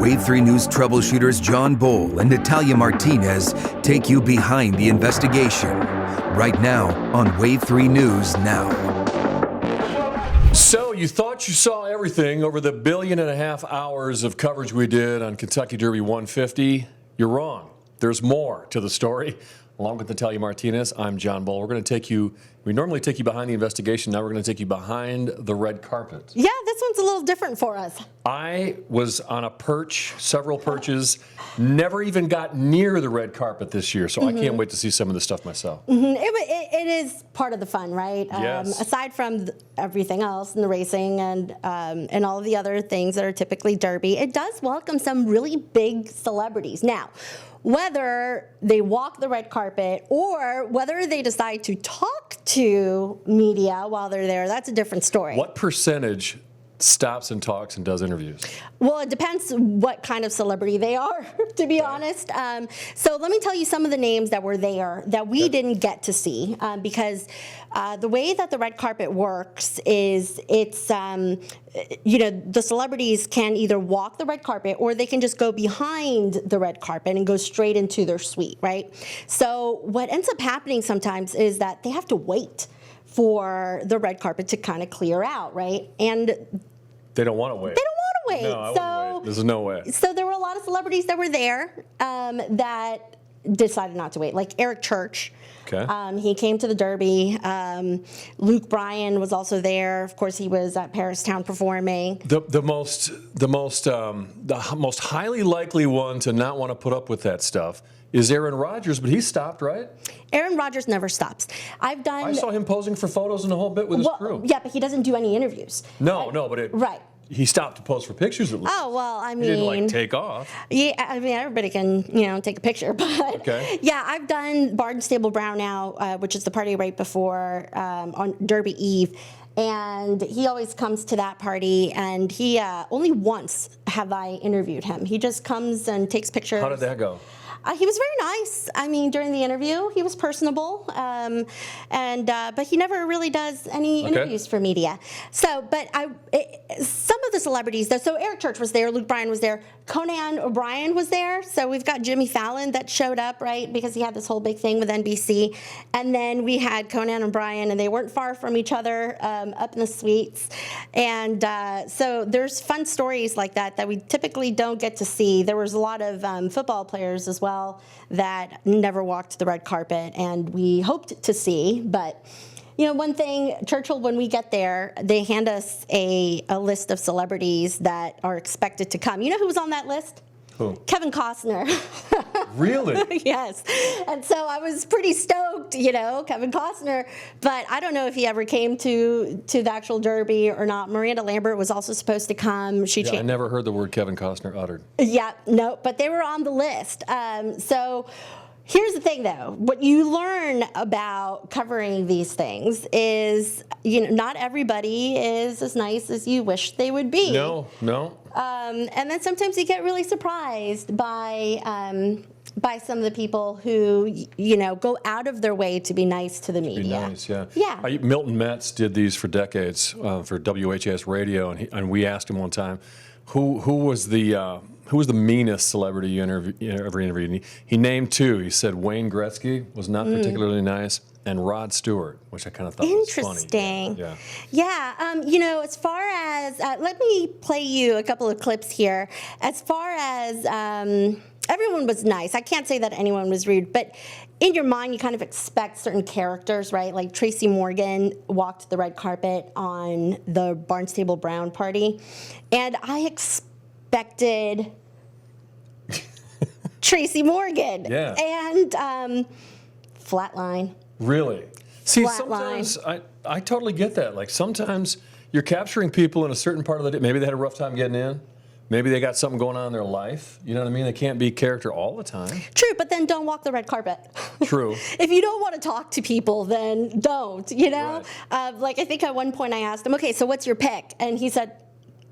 Wave 3 News troubleshooters John Boel and Natalia Martinez take you behind the investigation. Right now on Wave 3 News Now. So you thought you saw everything over the 1.5 billion hours of coverage we did on Kentucky Derby 150. You're wrong. There's more to the story. Along with Natalia Martinez, I'm John Boel. We're going to take you, we normally take you behind the investigation. Now we're going to take you behind the red carpet. Yeah, this one's a little different for us. I was on a perch, several perches, never even got near the red carpet this year, so I can't wait to see some of this stuff myself. It is part of the fun, right? Yes. Aside from everything else and the racing and all of the other things that are typically Derby, it does welcome some really big celebrities. Now, whether they walk the red carpet or whether they decide to talk to media while they're there, that's a different story. What percentage stops and talks and does interviews? Well, it depends what kind of celebrity they are, to be honest. So let me tell you some of the names that were there that we didn't get to see because the way that the red carpet works is it's, the celebrities can either walk the red carpet or they can just go behind the red carpet and go straight into their suite, right? So what ends up happening sometimes is that they have to wait for the red carpet to kind of clear out, right? And they don't want to wait. They don't want to wait. No, I wouldn't wait. There's no way. So there were a lot of celebrities that were there that decided not to wait, like Eric Church. Okay. He came to the Derby. Luke Bryan was also there. Of course, he was at Paristown performing. The most highly likely one to not want to put up with that stuff is Aaron Rodgers, but he stopped, right? Aaron Rodgers never stops. I saw him posing for photos and the whole bit with his crew. Yeah, but he doesn't do any interviews. No, right. He stopped to pose for pictures at least. Oh, well, I mean... He didn't, take off. Yeah, I mean, everybody can, take a picture, but... Okay. Yeah, I've done Barnstable Brown now, which is the party right before on Derby Eve, and he always comes to that party, and he only once have I interviewed him. He just comes and takes pictures. How did that go? He was very nice. I mean, during the interview, he was personable, but he never really does any interviews for media. So, but some of the celebrities, though, so Eric Church was there, Luke Bryan was there, Conan O'Brien was there. So we've got Jimmy Fallon that showed up, right, because he had this whole big thing with NBC. And then we had Conan O'Brien, and they weren't far from each other up in the suites. And so there's fun stories like that we typically don't get to see. There was a lot of football players as well that never walked the red carpet, and we hoped to see. But one thing, Churchill, when we get there, they hand us a list of celebrities that are expected to come. You know who was on that list? Who? Kevin Costner. Really? Yes. And so I was pretty stoked, Kevin Costner, but I don't know if he ever came to the actual Derby or not. Miranda Lambert was also supposed to come. I never heard the word Kevin Costner uttered. Yeah, no, but they were on the list. So here's the thing, though. What you learn about covering these things is, not everybody is as nice as you wish they would be. No. And then sometimes you get really surprised by some of the people who, go out of their way to be nice to the media. Be nice, yeah. Yeah. Milton Metz did these for decades for WHS Radio, and we asked him one time, who was the meanest celebrity you ever interviewed? And he named two. He said Wayne Gretzky was not particularly nice, and Rod Stewart, which I kind of thought was funny. Interesting. Yeah. As far as, let me play you a couple of clips here. As far as everyone was nice. I can't say that anyone was rude, but in your mind, you kind of expect certain characters, right? Like Tracy Morgan walked the red carpet on the Barnstable Brown party, and I expected Tracy Morgan. Yeah. And flatline. Really? See, Flatline. sometimes I totally get that. Like sometimes you're capturing people in a certain part of the day. Maybe they had a rough time getting in. Maybe they got something going on in their life. You know what I mean? They can't be character all the time. True, but then don't walk the red carpet. True. If you don't want to talk to people, then don't, Right. Like I think at one point I asked him, okay, so what's your pick? And he said,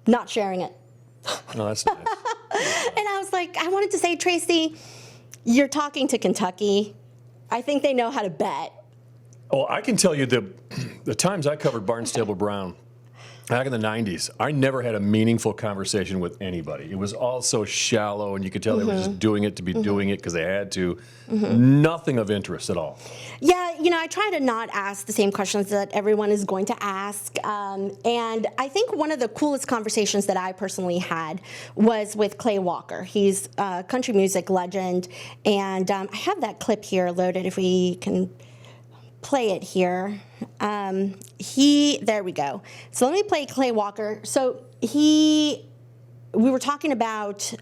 not sharing it. No, that's nice. And I was like, I wanted to say, Tracy, you're talking to Kentucky. I think they know how to bet. Oh, I can tell you the times I covered Barnstable Brown, Back in the 90s, I never had a meaningful conversation with anybody. It was all so shallow, and you could tell they were just doing it to be doing it because they had to. Nothing of interest at all. Yeah, I try to not ask the same questions that everyone is going to ask. And I think one of the coolest conversations that I personally had was with Clay Walker. He's a country music legend. And I have that clip here loaded if we can play it here. There we go. So let me play Clay Walker. So we were talking about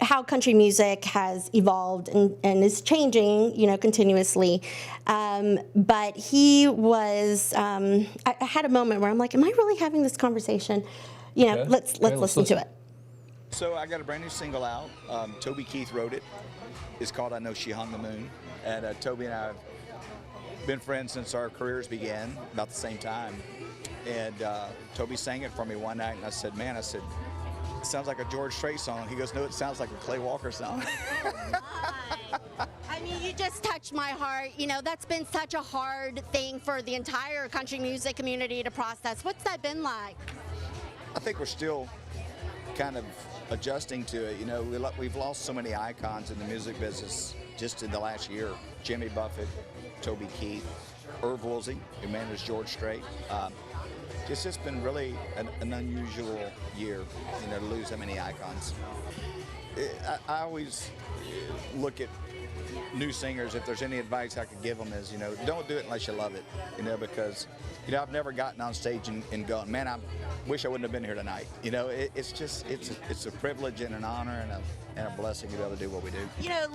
how country music has evolved and is changing, continuously. But he was, I had a moment where I'm like, am I really having this conversation? Let's listen to it. So I got a brand new single out. Toby Keith wrote it. It's called I Know She Hung the Moon. And Toby and I have been friends since our careers began, about the same time. And Toby sang it for me one night, and I said, it sounds like a George Strait song. He goes, no, it sounds like a Clay Walker song. I mean, you just touched my heart. That's been such a hard thing for the entire country music community to process. What's that been like? I think we're still kind of adjusting to it. We've lost so many icons in the music business just in the last year. Jimmy Buffett, Toby Keith, Irv Woolsey, who managed George Strait. It's just been really an unusual year, to lose that many icons. I always look at new singers, if there's any advice I could give them is, don't do it unless you love it, because, I've never gotten on stage and gone, man, I wish I wouldn't have been here tonight. It's a privilege and an honor and a blessing to be able to do what we do.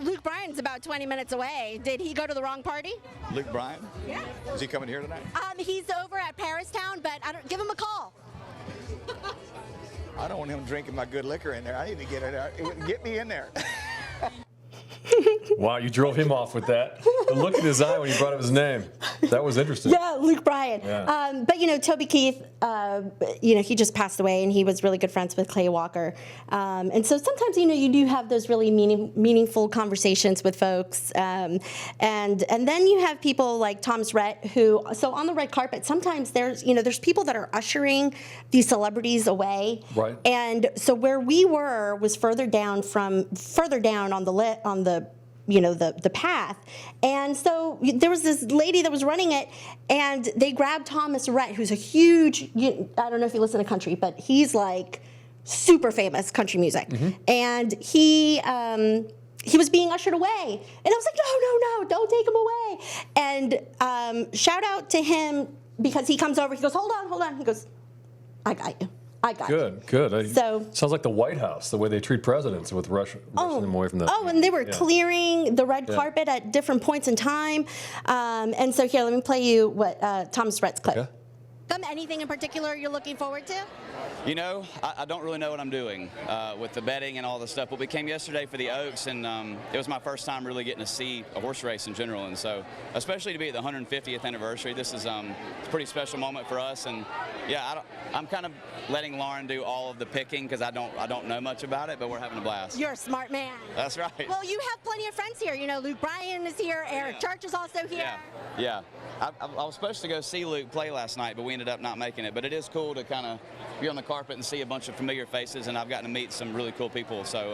Luke Bryan's about 20 minutes away. Did he go to the wrong party? Luke Bryan? Yeah. Is he coming here tonight? He's over at Paristown, but give him a call. I don't want him drinking my good liquor in there. I need to get in there. Get me in there. Wow, you drove him off with that. The look in his eye when he brought up his name. That was interesting. Yeah, Luke Bryan. Yeah. But, Toby Keith, he just passed away, and he was really good friends with Clay Walker. And so sometimes, you do have those really meaningful conversations with folks. And then you have people like Thomas Rhett, who, so on the red carpet, sometimes there's people that are ushering these celebrities away. Right. And so where we were was further down on the path. And so there was this lady that was running it, and they grabbed Thomas Rhett, who's a huge, I don't know if you listen to country, but he's like super famous country music. And he was being ushered away. And I was like, no, don't take him away. And shout out to him, because he comes over, he goes, hold on. He goes, I got you. Good. So sounds like the White House, the way they treat presidents with rushing them away from the. Oh, and they were clearing the red carpet at different points in time. And so here, let me play you what Thomas Rhett's clip. Yeah. Anything in particular you're looking forward to? I don't really know what I'm doing with the betting and all the stuff, but we came yesterday for the Oaks, and it was my first time really getting to see a horse race in general, and so especially to be at the 150th anniversary, this is a pretty special moment for us. And yeah, I'm kind of letting Lauren do all of the picking because I don't know much about it, but we're having a blast. You're a smart man. That's right. Well, you have plenty of friends here. Luke Bryan is here. Eric Church is also here. Yeah. I was supposed to go see Luke play last night, but we ended up not making it. But it is cool to kind of be on the carpet and see a bunch of familiar faces, and I've gotten to meet some really cool people, so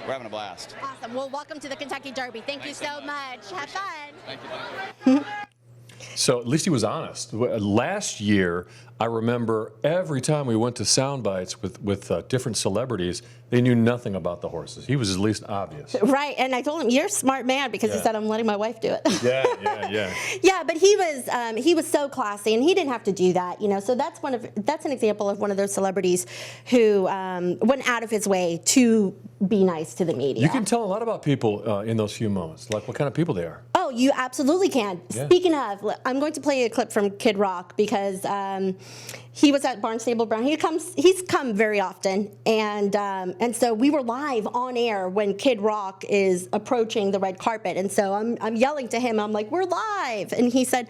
we're having a blast. Awesome. Well, welcome to the Kentucky Derby. Thank you so much. Have fun. Thank you. So at least he was honest. Last year, I remember every time we went to sound bites with different celebrities, they knew nothing about the horses. He was at least obvious. Right, and I told him, you're a smart man, because he said, I'm letting my wife do it. Yeah. Yeah, but he was so classy, and he didn't have to do that, So that's an example of one of those celebrities who went out of his way to be nice to the media. You can tell a lot about people in those few moments, like what kind of people they are. Oh, you absolutely can. Yeah. Speaking of, I'm going to play you a clip from Kid Rock, because he was at Barnstable Brown. He's come very often, and so we were live on air when Kid Rock is approaching the red carpet, and so I'm yelling to him. I'm like, "We're live," and he said,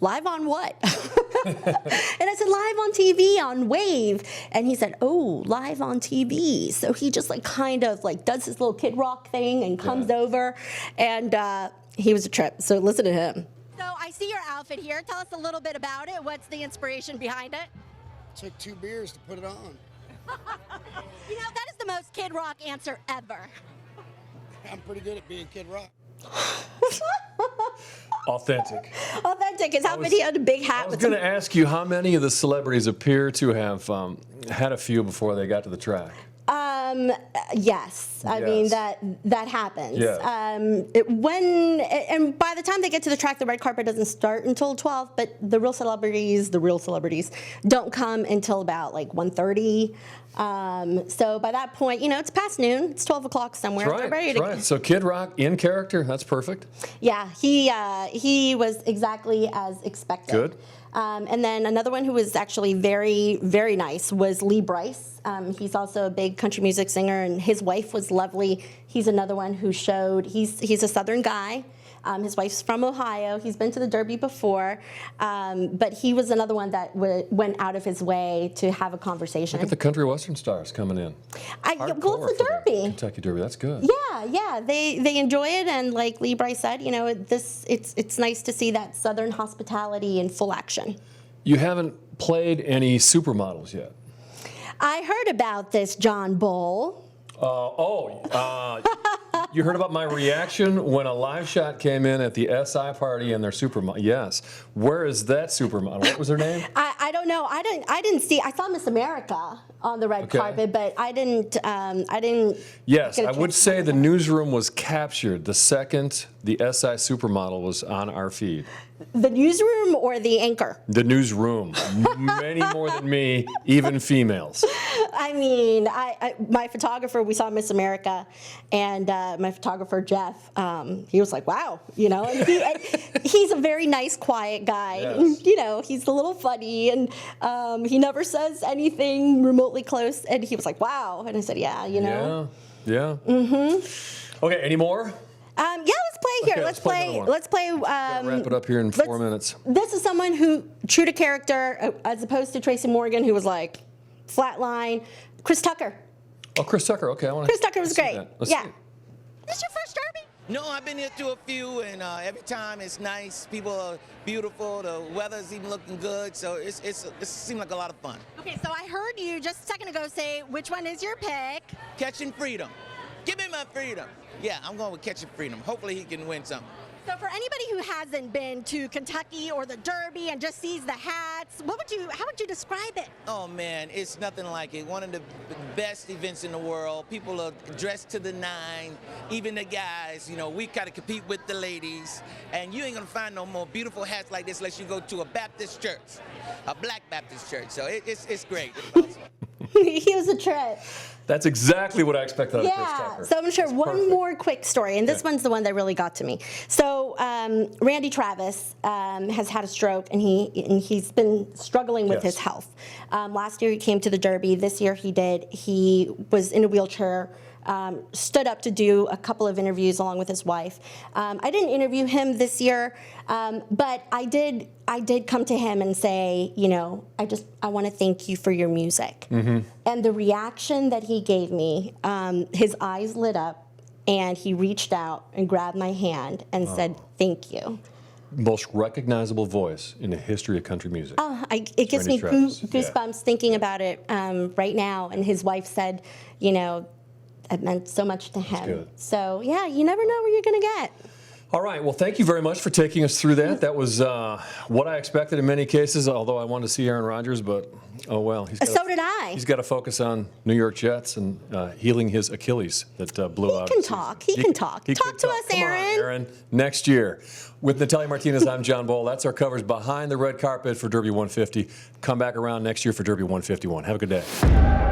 "Live on what?" And I said, "Live on TV on Wave," and he said, "Oh, live on TV." So he just kind of does his little Kid Rock thing and comes over, and he was a trip. So listen to him. So I see your outfit here. Tell us a little bit about it. What's the inspiration behind it? took 2 beers to put it on. You know, that is the most Kid Rock answer ever. I'm pretty good at being Kid Rock. Authentic. Authentic is how many had a big hat. I was going to ask you how many of the celebrities appear to have had a few before they got to the track. Yes. I mean, that happens. Yes. And by the time they get to the track, the red carpet doesn't start until 12, but the real celebrities don't come until about like 1:30. So by that point, you know, it's past noon. It's 12 o'clock somewhere. That's They're right. ready to. Right. So Kid Rock in character. That's perfect. Yeah, he was exactly as expected. Good. And then another one who was actually very, very nice was Lee Brice. He's also a big country music singer, and his wife was lovely. He's another one who showed, he's a Southern guy. His wife's from Ohio. He's been to the Derby before. But he was another one that went out of his way to have a conversation. Look at the country western stars coming in. Well, it's the Derby. Kentucky Derby. That's good. Yeah. They enjoy it, and like Lee Brice said, you know, it's nice to see that Southern hospitality in full action. You haven't played any supermodels yet. I heard about this, John Boel. You heard about my reaction when a live shot came in at the SI party and their supermodel. Yes. Where is that supermodel? What was her name? I don't know. I didn't see. I saw Miss America on the red carpet, but I didn't. Yes, I would say the newsroom was captured the second the SI supermodel was on our feed. The newsroom or the anchor? The newsroom. Many more than me, even females. I mean, my photographer, we saw Miss America, and my photographer, Jeff, he was like, wow, you know, and he's a very nice, quiet guy. Yes. And, you know, he's a little funny, and he never says anything remotely close, and he was like, wow. And I said, yeah, you know. Yeah. Mm-hmm. Okay, any more? Yeah, let's play here. Okay, let's play. Let's play. Wrap it up here in 4 minutes. This is someone who, true to character, as opposed to Tracy Morgan, who was like flatline. Chris Tucker. Oh, Chris Tucker. Okay, I want to. Chris Tucker was great. Yeah. This is your first Derby? No, I've been here to a few, and every time it's nice. People are beautiful. The weather's even looking good, so it seemed like a lot of fun. Okay, so I heard you just a second ago say, which one is your pick? Catching Freedom. Give me my freedom. Yeah, I'm going with Catching Freedom. Hopefully he can win something. So for anybody who hasn't been to Kentucky or the Derby and just sees the hats, how would you describe it? Oh man, it's nothing like it. One of the best events in the world. People are dressed to the nine, even the guys. You know, we gotta compete with the ladies. And you ain't gonna find no more beautiful hats like this unless you go to a Baptist church, a black Baptist church. So it's great. It's awesome. He was a trip. That's exactly what I expected out of Chris Tucker. So I'm going to share one more quick story, and this one's the one that really got to me. So Randy Travis has had a stroke, and he's been struggling with his health. Last year he came to the Derby. This year he did. He was in a wheelchair. Stood up to do a couple of interviews along with his wife. I didn't interview him this year, but I did come to him and say, you know, I want to thank you for your music. Mm-hmm. And the reaction that he gave me, his eyes lit up, and he reached out and grabbed my hand and said, thank you. Most recognizable voice in the history of country music. It gives me goosebumps thinking about it right now. And his wife said, you know, it meant so much to him. So, yeah, you never know where you're going to get. All right. Well, thank you very much for taking us through that. That was what I expected in many cases, although I wanted to see Aaron Rodgers, but oh well. So did I. He's got to focus on New York Jets and healing his Achilles that blew out. He can talk. He can talk. Talk to us, Aaron. Come on, Aaron. Next year. With Natalia Martinez, I'm John Boel. That's our coverage behind the red carpet for Derby 150. Come back around next year for Derby 151. Have a good day.